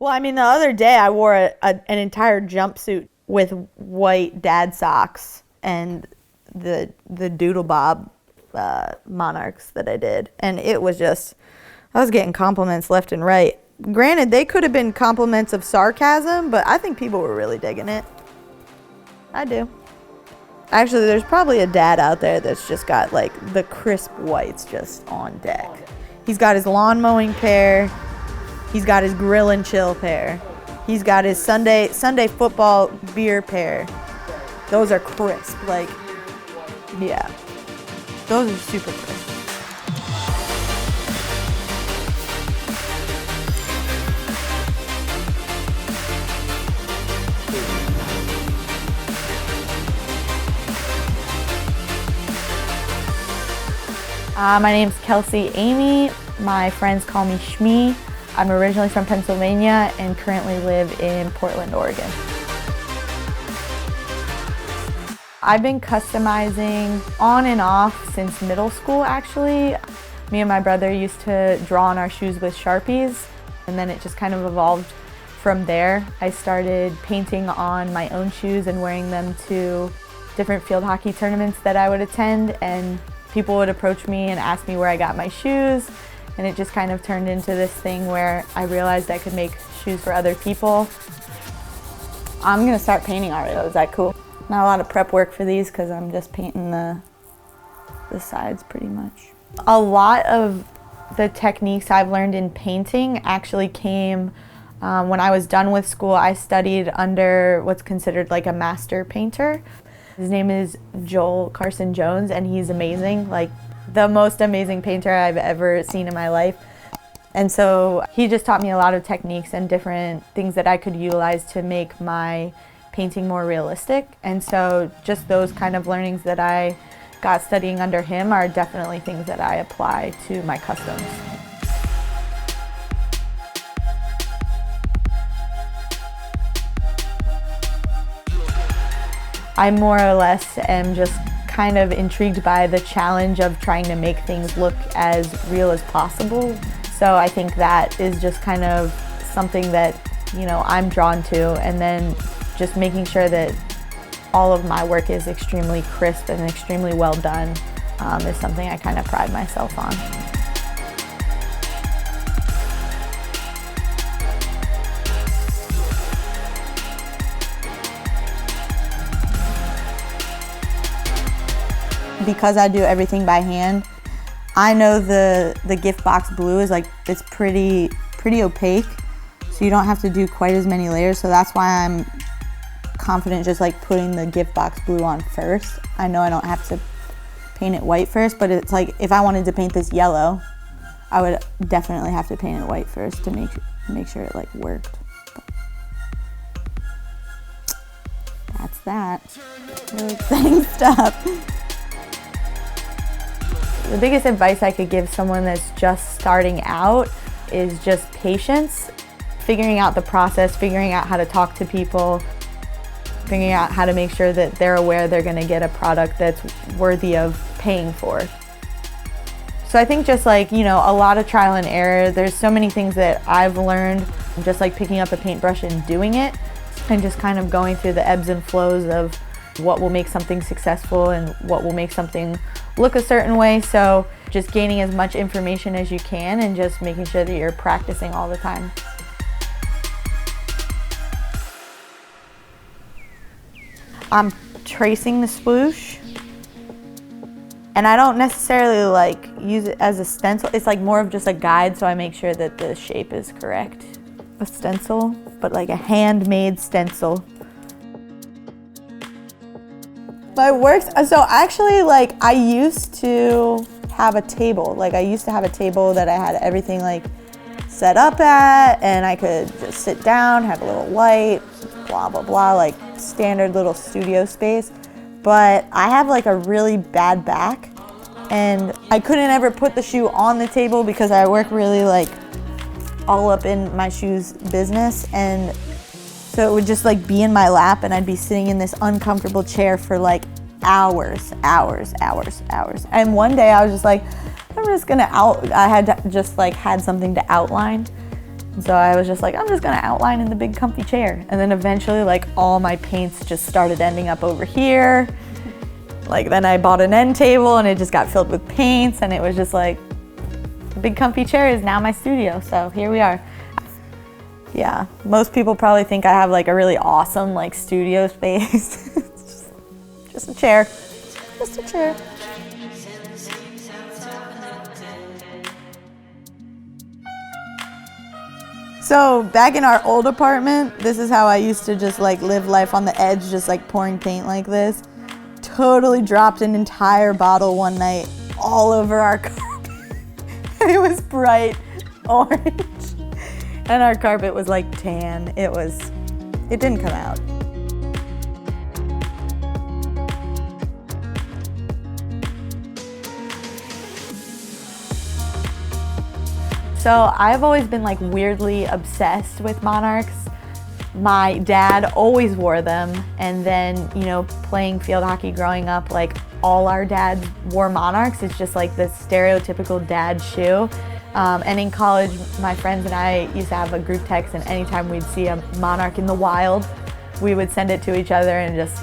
Well, I mean, the other day I wore an entire jumpsuit with white dad socks and the Doodle Bob Monarchs that I did. And it was just, I was getting compliments left and right. Granted, they could have been compliments of sarcasm, but I think people were really digging it. I do. Actually, there's probably a dad out there that's just got like the crisp whites just on deck. He's got his lawn mowing pair. He's got his grill and chill pair. He's got his Sunday football beer pair. Those are crisp, like, yeah. Those are super crisp. My name's Kelsey Amy. My friends call me Shme. I'm originally from Pennsylvania and currently live in Portland, Oregon. I've been customizing on and off since middle school, actually. Me and my brother used to draw on our shoes with Sharpies, and then it just kind of evolved from there. I started painting on my own shoes and wearing them to different field hockey tournaments that I would attend, and people would approach me and ask me where I got my shoes, and it just kind of turned into this thing where I realized I could make shoes for other people. I'm gonna start painting already. Is that cool? Not a lot of prep work for these because I'm just painting the sides pretty much. A lot of the techniques I've learned in painting actually came when I was done with school. I studied under what's considered like a master painter. His name is Joel Carson Jones, and he's amazing, like the most amazing painter I've ever seen in my life. And so he just taught me a lot of techniques and different things that I could utilize to make my painting more realistic. And so just those kind of learnings that I got studying under him are definitely things that I apply to my customs. I more or less am just kind of intrigued by the challenge of trying to make things look as real as possible. So I think that is just kind of something that, you know, I'm drawn to, and then just making sure that all of my work is extremely crisp and extremely well done is something I kind of pride myself on. Because I do everything by hand, I know the gift box blue is like, it's pretty opaque, so you don't have to do quite as many layers. So that's why I'm confident just like putting the gift box blue on first. I know I don't have to paint it white first, but it's like if I wanted to paint this yellow, I would definitely have to paint it white first to make sure it like worked. But that's that. Really exciting stuff. The biggest advice I could give someone that's just starting out is just patience, figuring out the process, figuring out how to talk to people, figuring out how to make sure that they're aware they're going to get a product that's worthy of paying for. So I think just like, you know, a lot of trial and error. There's so many things that I've learned just like picking up a paintbrush and doing it, and just kind of going through the ebbs and flows of what will make something successful and what will make something look a certain way. So just gaining as much information as you can and just making sure that you're practicing all the time. I'm tracing the swoosh, and I don't necessarily like use it as a stencil. It's like more of just a guide, so I make sure that the shape is correct. A stencil, but like a handmade stencil. My works, so actually like I used to have a table. Like I used to have a table that I had everything like set up at, and I could just sit down, have a little light, blah, blah, blah, like standard little studio space. But I have like a really bad back, and I couldn't ever put the shoe on the table because I work really like all up in my shoes business, and so it would just like be in my lap, and I'd be sitting in this uncomfortable chair for like hours. And one day I was just like, I'm just gonna I had just like had something to outline So I was just like, I'm just gonna outline in the big comfy chair. And then eventually like all my paints just started ending up over here. Like then I bought an end table and it just got filled with paints, and it was just like, the big comfy chair is now my studio. So here we are. Yeah, most people probably think I have like a really awesome like studio space. It's just a chair, just a chair. So back in our old apartment, this is how I used to just like live life on the edge, just like pouring paint like this. Totally dropped an entire bottle one night all over our carpet. And it was bright orange. And our carpet was like tan. It didn't come out. So I've always been like weirdly obsessed with Monarchs. My dad always wore them, and then, you know, playing field hockey growing up, like all our dads wore Monarchs. It's just like the stereotypical dad shoe. And in college, my friends and I used to have a group text, and anytime we'd see a Monarch in the wild, we would send it to each other and just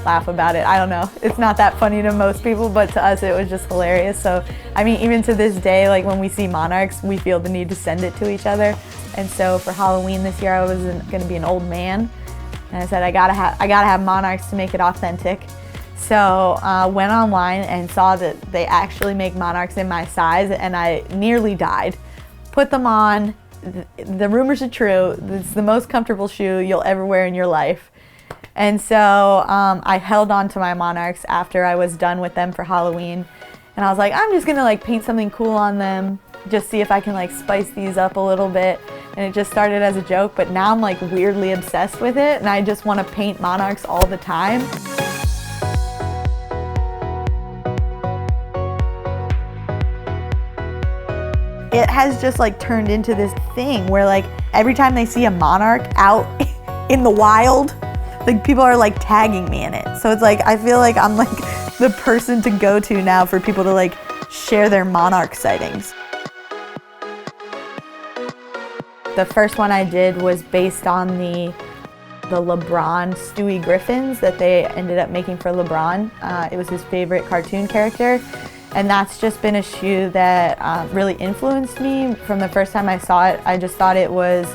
laugh about it. I don't know, it's not that funny to most people, but to us it was just hilarious. So I mean, even to this day, like when we see Monarchs, we feel the need to send it to each other. And so for Halloween this year, I was gonna be an old man, and I said I gotta have Monarchs to make it authentic. So went online and saw that they actually make Monarchs in my size, and I nearly died. Put them on. The rumors are true. It's the most comfortable shoe you'll ever wear in your life. And so I held on to my Monarchs after I was done with them for Halloween. And I was like, I'm just gonna like paint something cool on them, just see if I can like spice these up a little bit. And it just started as a joke, but now I'm like weirdly obsessed with it, and I just wanna paint Monarchs all the time. It has just like turned into this thing where like every time they see a Monarch out in the wild, like people are like tagging me in it. So it's like, I feel like I'm like the person to go to now for people to like share their Monarch sightings. The first one I did was based on the LeBron Stewie Griffins that they ended up making for LeBron. It was his favorite cartoon character. And that's just been a shoe that really influenced me. From the first time I saw it, I just thought it was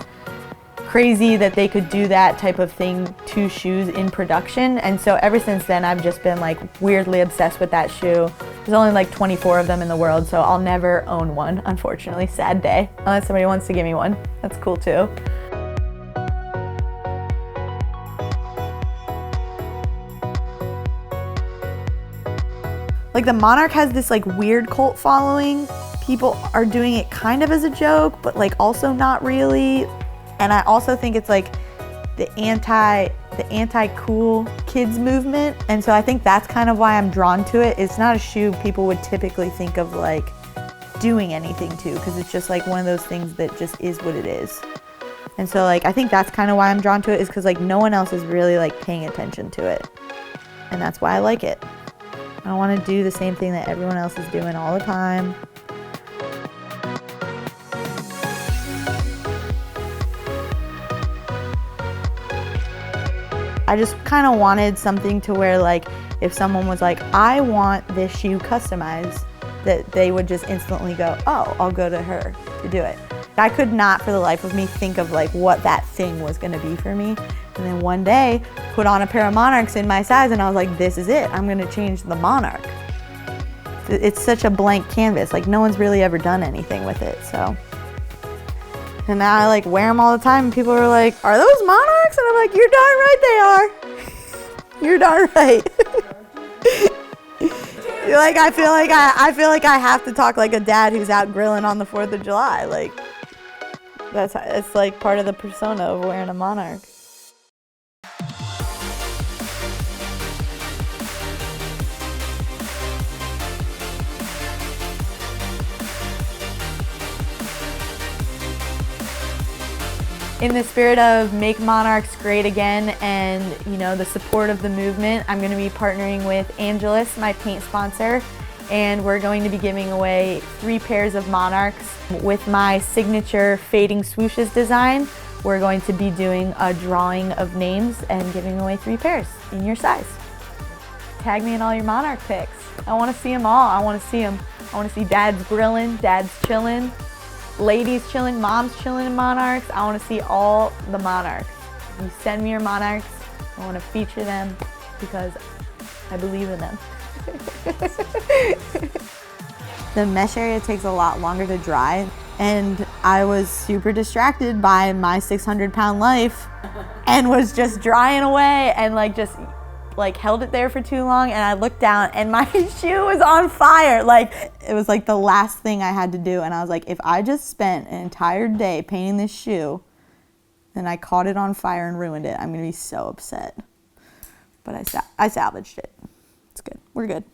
crazy that they could do that type of thing to shoes in production. And so ever since then, I've just been like weirdly obsessed with that shoe. There's only like 24 of them in the world, so I'll never own one, unfortunately. Sad day. Unless somebody wants to give me one. That's cool too. Like the Monarch has this like weird cult following. People are doing it kind of as a joke, but like also not really. And I also think it's like the anti-cool kids movement. And so I think that's kind of why I'm drawn to it. It's not a shoe people would typically think of like doing anything to, because it's just like one of those things that just is what it is. And so like I think that's kind of why I'm drawn to it, is because like no one else is really like paying attention to it. And that's why I like it. I don't want to do the same thing that everyone else is doing all the time. I just kind of wanted something to where like if someone was like, I want this shoe customized, that they would just instantly go, oh, I'll go to her to do it. I could not for the life of me think of like what that thing was going to be for me. And then one day, put on a pair of Monarchs in my size, and I was like, this is it. I'm going to change the Monarch. It's such a blank canvas. Like no one's really ever done anything with it, so. And now I like wear them all the time, and people are like, are those Monarchs? And I'm like, you're darn right they are. You're darn right. Like I feel like I have to talk like a dad who's out grilling on the 4th of July. Like it's like part of the persona of wearing a Monarch. In the spirit of make Monarchs great again and, you know, the support of the movement, I'm going to be partnering with Angelus, my paint sponsor, and we're going to be giving away 3 pairs of Monarchs. With my signature fading swooshes design, we're going to be doing a drawing of names and giving away 3 pairs in your size. Tag me in all your Monarch pics. I want to see them all. I want to see them. I want to see dads grilling, dads chilling, ladies chilling, moms chilling in Monarchs. I want to see all the Monarchs. If you send me your Monarchs, I want to feature them because I believe in them. The mesh area takes a lot longer to dry, and I was super distracted by my 600-pound life and was just drying away and just held it there for too long, and I looked down and my shoe was on fire. It was the last thing I had to do, and I was like, if I just spent an entire day painting this shoe and I caught it on fire and ruined it, I'm gonna be so upset. But I salvaged it. It's good. We're good.